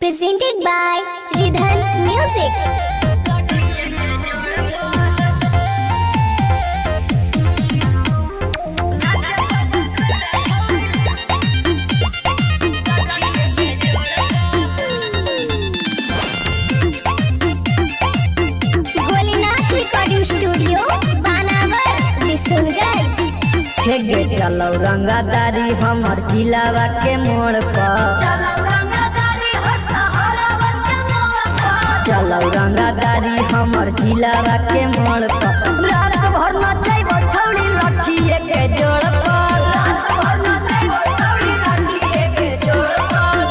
presented by Ridhan Music. Studio बानावर बिशनगंज। हेगे चलो रंगादारी हमर जिलावा के मोड़ पर, चलो रंगादारी हमर जिलावा के मोड़ पर। रात भर नचैबो छौड़ी लठिए के जोड़ पर,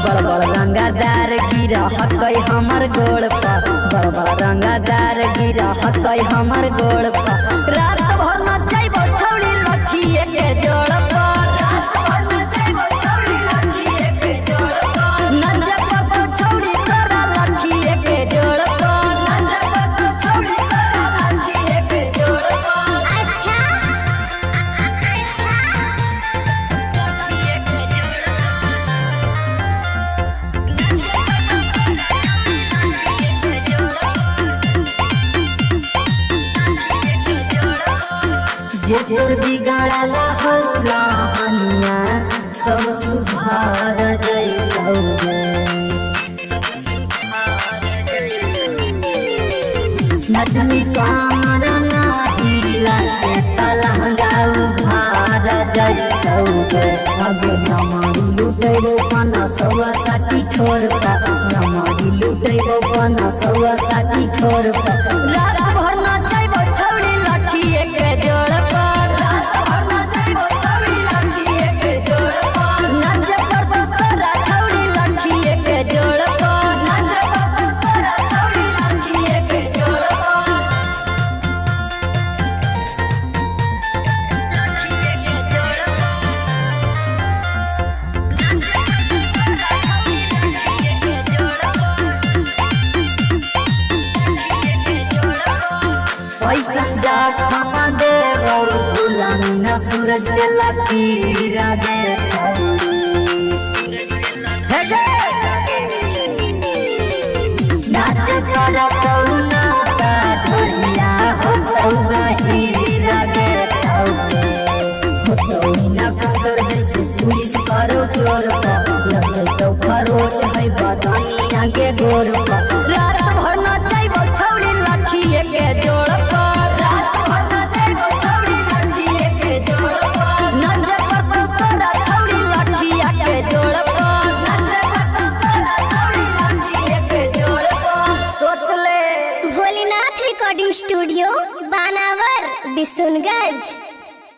बड़ बड़ रंगादार गिरा हकै हमर गोड़ पर, बड़ बड़ रंगादार गिरा हकै हमर गोड़ पर। रात भर नचैबो छौड़ी लठिए के जोड़ पर, नचे पड़तौ छौड़ी तोरा लठिए के जोड़ पर। जे तोर बिगाड़ल हौला हनिया सब सुधार जइतौ रे। नचनी कामर नाही लागे तलहंगा उधार जइतौ रे। अगे नमारी लुटैबो पना सौआ साथी ठोर पर, नमारी लुटैबो पना सौआ साथी ठोर पर। रात भर नचैबो छौड़ी लठिए के जोड़ पर, पैसन जा खमा दे गुलामी न सूरज के लकीरा दे नाच करतौ ना ढोलिया होतौ गहीरा दे होतौ ना कंकर जैसे पुलिस करो चोर पर, लगतौ खरोच है बदनिया के गोर पर। रात भर नचैबो छौड़ी लठिए के जोड़ पर, रात भर नचैबो छौड़ी लठिए के जोड़ पर। नचे पड़तौ तोरा छौड़ी लठिया के जोड़ पर, नचे पड़तौ तोरा छौड़ी लठिए के जोड़ पर। सोच ले भोलेनाथ रिकॉर्डिंग स्टूडियो बानावर बिशनगंज।